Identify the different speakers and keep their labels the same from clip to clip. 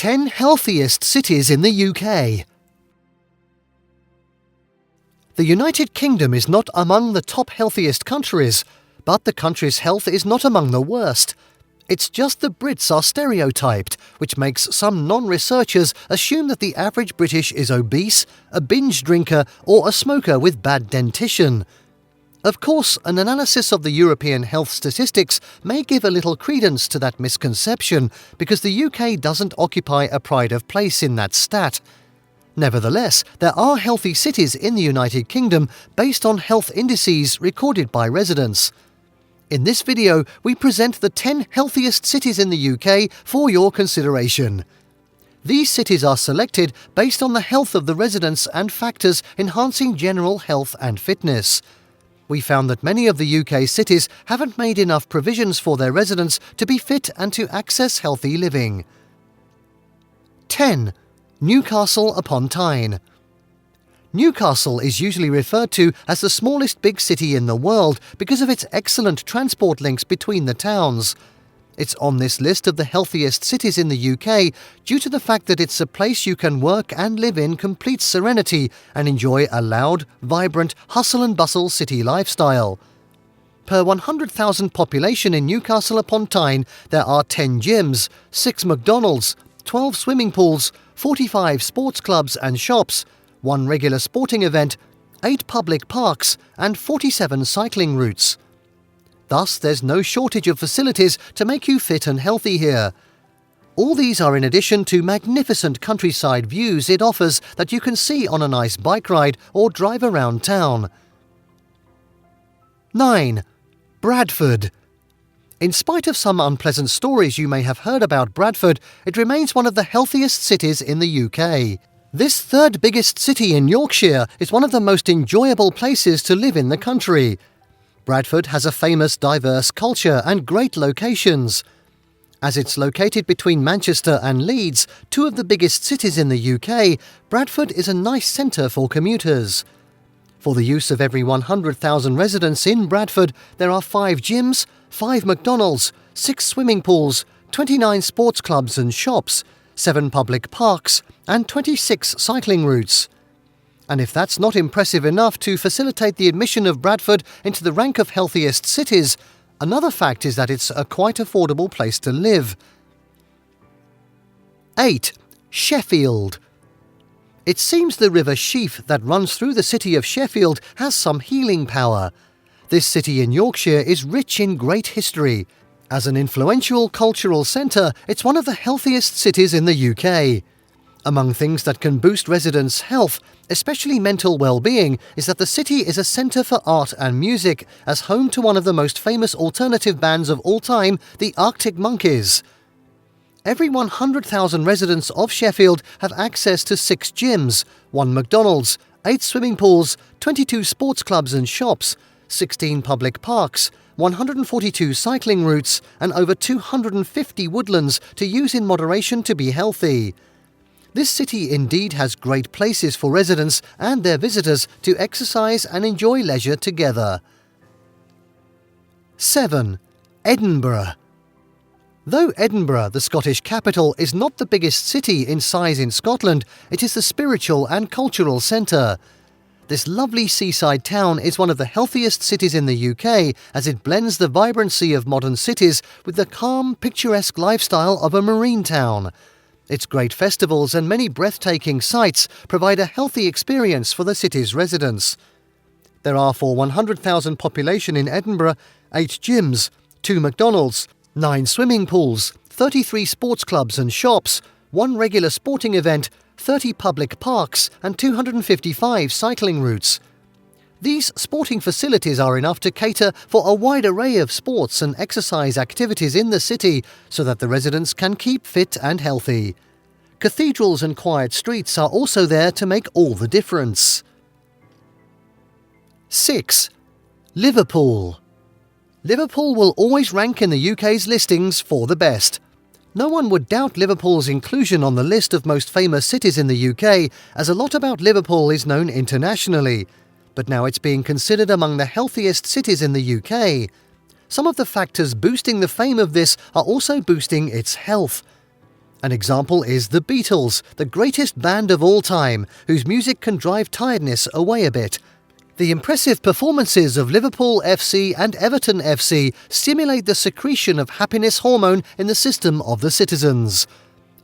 Speaker 1: 10 healthiest cities in the UK. The United Kingdom is not among the top healthiest countries, but the country's health is not among the worst. It's just the Brits are stereotyped, which makes some non-researchers assume that the average British is obese, a binge drinker, or a smoker with bad dentition. Of course, an analysis of the European health statistics may give a little credence to that misconception, because the UK doesn't occupy a pride of place in that stat. Nevertheless, there are healthy cities in the United Kingdom based on health indices recorded by residents. In this video, we present the 10 healthiest cities in the UK for your consideration. These cities are selected based on the health of the residents and factors enhancing general health and fitness. We found that many of the UK cities haven't made enough provisions for their residents to be fit and to access healthy living. 10. Newcastle upon Tyne. Newcastle is usually referred to as the smallest big city in the world because of its excellent transport links between the towns. It's on this list of the healthiest cities in the UK due to the fact that it's a place you can work and live in complete serenity and enjoy a loud, vibrant, hustle and bustle city lifestyle. Per 100,000 population in Newcastle upon Tyne, there are 10 gyms, 6 McDonald's, 12 swimming pools, 45 sports clubs and shops, 1 regular sporting event, 8 public parks, and 47 cycling routes. Thus, there's no shortage of facilities to make you fit and healthy here. All these are in addition to magnificent countryside views it offers that you can see on a nice bike ride or drive around town. 9. Bradford. In spite of some unpleasant stories you may have heard about Bradford, it remains one of the healthiest cities in the UK. This third biggest city in Yorkshire is one of the most enjoyable places to live in the country. Bradford has a famous diverse culture and great locations. As it's located between Manchester and Leeds, 2 of the biggest cities in the UK, Bradford is a nice centre for commuters. For the use of every 100,000 residents in Bradford, there are 5 gyms, 5 McDonald's, 6 swimming pools, 29 sports clubs and shops, 7 public parks, and 26 cycling routes. And if that's not impressive enough to facilitate the admission of Bradford into the rank of healthiest cities, another fact is that it's a quite affordable place to live. 8. Sheffield. It seems the River Sheaf that runs through the city of Sheffield has some healing power. This city in Yorkshire is rich in great history. As an influential cultural centre, it's one of the healthiest cities in the UK. Among things that can boost residents' health, especially mental well-being, is that the city is a centre for art and music, as home to one of the most famous alternative bands of all time, the Arctic Monkeys. Every 100,000 residents of Sheffield have access to 6 gyms, 1 McDonald's, 8 swimming pools, 22 sports clubs and shops, 16 public parks, 142 cycling routes, and over 250 woodlands to use in moderation to be healthy. This city indeed has great places for residents and their visitors to exercise and enjoy leisure together. 7. Edinburgh. Though Edinburgh, the Scottish capital, is not the biggest city in size in Scotland, it is the spiritual and cultural centre. This lovely seaside town is one of the healthiest cities in the UK as it blends the vibrancy of modern cities with the calm, picturesque lifestyle of a marine town. Its great festivals and many breathtaking sights provide a healthy experience for the city's residents. There are for 100,000 population in Edinburgh, 8 gyms, 2 McDonald's, 9 swimming pools, 33 sports clubs and shops, 1 regular sporting event, 30 public parks and 255 cycling routes. These sporting facilities are enough to cater for a wide array of sports and exercise activities in the city so that the residents can keep fit and healthy. Cathedrals and quiet streets are also there to make all the difference. 6. Liverpool. Liverpool will always rank in the UK's listings for the best. No one would doubt Liverpool's inclusion on the list of most famous cities in the UK, as a lot about Liverpool is known internationally. But now it's being considered among the healthiest cities in the UK. Some of the factors boosting the fame of this are also boosting its health. An example is the Beatles, the greatest band of all time, whose music can drive tiredness away a bit. The impressive performances of Liverpool FC and Everton FC stimulate the secretion of happiness hormone in the system of the citizens.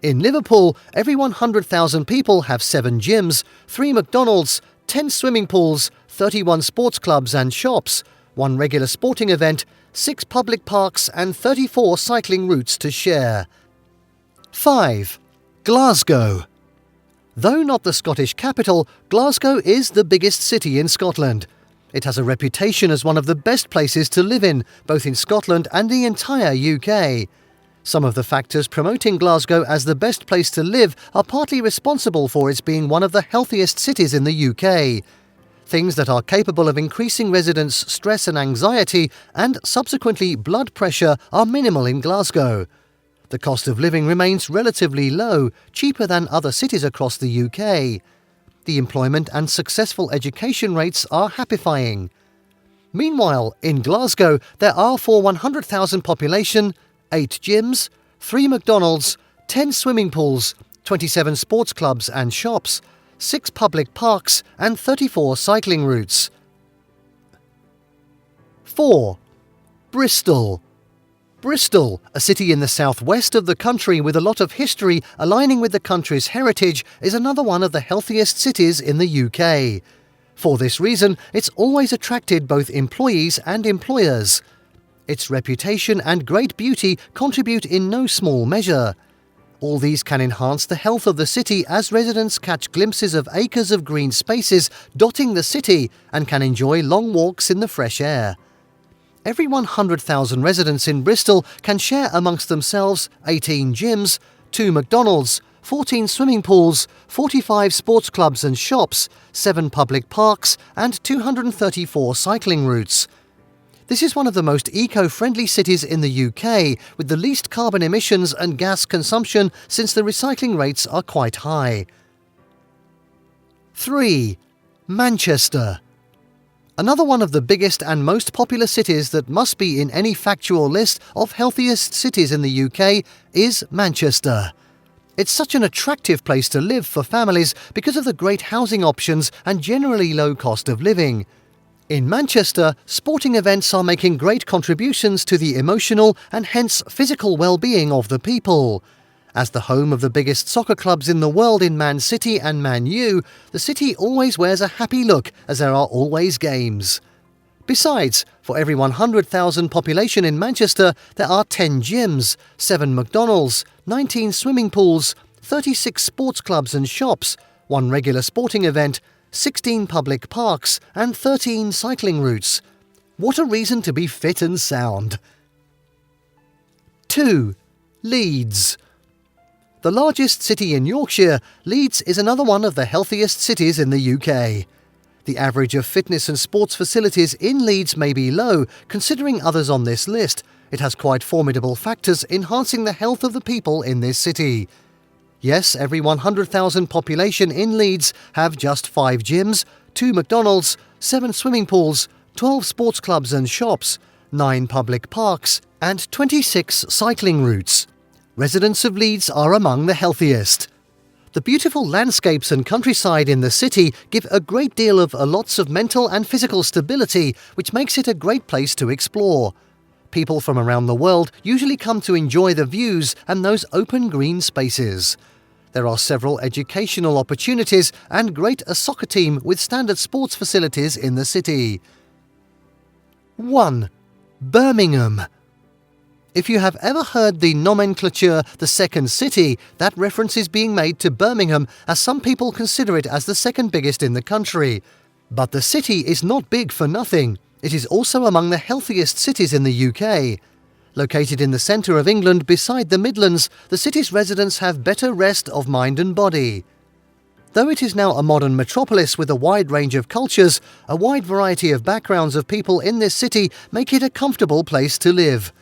Speaker 1: In Liverpool, every 100,000 people have 7 gyms, 3 McDonald's, 10 swimming pools, 31 sports clubs and shops, 1 regular sporting event, 6 public parks and 34 cycling routes to share. 5. Glasgow. Though not the Scottish capital, Glasgow is the biggest city in Scotland. It has a reputation as one of the best places to live in, both in Scotland and the entire UK. Some of the factors promoting Glasgow as the best place to live are partly responsible for its being one of the healthiest cities in the UK. Things that are capable of increasing residents' stress and anxiety and subsequently blood pressure are minimal in Glasgow. The cost of living remains relatively low, cheaper than other cities across the UK. The employment and successful education rates are happifying. Meanwhile, in Glasgow, there are for 100,000 population 8 gyms, 3 McDonald's, 10 swimming pools, 27 sports clubs and shops, 6 public parks and 34 cycling routes. 4. Bristol. Bristol, a city in the southwest of the country with a lot of history aligning with the country's heritage, is another one of the healthiest cities in the UK. For this reason, it's always attracted both employees and employers. Its reputation and great beauty contribute in no small measure. All these can enhance the health of the city as residents catch glimpses of acres of green spaces dotting the city and can enjoy long walks in the fresh air. Every 100,000 residents in Bristol can share amongst themselves 18 gyms, 2 McDonald's, 14 swimming pools, 45 sports clubs and shops, 7 public parks and 234 cycling routes. This is one of the most eco-friendly cities in the UK, with the least carbon emissions and gas consumption since the recycling rates are quite high. 3. Manchester. Another one of the biggest and most popular cities that must be in any factual list of healthiest cities in the UK is Manchester. It's such an attractive place to live for families because of the great housing options and generally low cost of living. In Manchester, sporting events are making great contributions to the emotional and hence physical well-being of the people. As the home of the biggest soccer clubs in the world in Man City and Man U, the city always wears a happy look as there are always games. Besides, for every 100,000 population in Manchester, there are 10 gyms, 7 McDonald's, 19 swimming pools, 36 sports clubs and shops, 1 regular sporting event, 16 public parks and 13 cycling routes. What a reason to be fit and sound. 2. Leeds. The largest city in Yorkshire, Leeds is another one of the healthiest cities in the UK. The average of fitness and sports facilities in Leeds may be low, considering others on this list. It has quite formidable factors enhancing the health of the people in this city. Yes, every 100,000 population in Leeds have just 5 gyms, 2 McDonald's, 7 swimming pools, 12 sports clubs and shops, 9 public parks, and 26 cycling routes. Residents of Leeds are among the healthiest. The beautiful landscapes and countryside in the city give a great deal of lots of mental and physical stability, which makes it a great place to explore. People from around the world usually come to enjoy the views and those open green spaces. There are several educational opportunities and a soccer team with standard sports facilities in the city. 1. Birmingham. If you have ever heard the nomenclature the second city, that reference is being made to Birmingham, as some people consider it as the second biggest in the country. But the city is not big for nothing. It is also among the healthiest cities in the UK. Located in the centre of England beside the Midlands, the city's residents have better rest of mind and body. Though it is now a modern metropolis with a wide range of cultures, a wide variety of backgrounds of people in this city make it a comfortable place to live.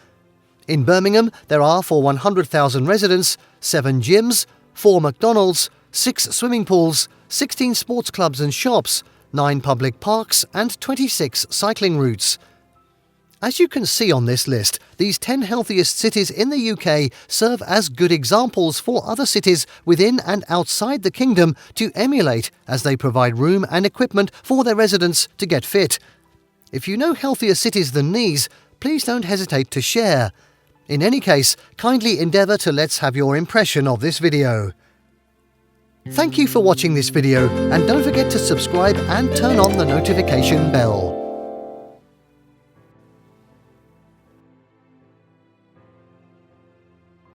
Speaker 1: In Birmingham, there are for 100,000 residents 7 gyms, 4 McDonald's, 6 swimming pools, 16 sports clubs and shops, 9 public parks and 26 cycling routes. As you can see on this list, these 10 healthiest cities in the UK serve as good examples for other cities within and outside the kingdom to emulate, as they provide room and equipment for their residents to get fit. If you know healthier cities than these, please don't hesitate to share. In any case, kindly endeavour to let's have your impression of this video. Thank you for watching this video, and don't forget to subscribe and turn on the notification bell.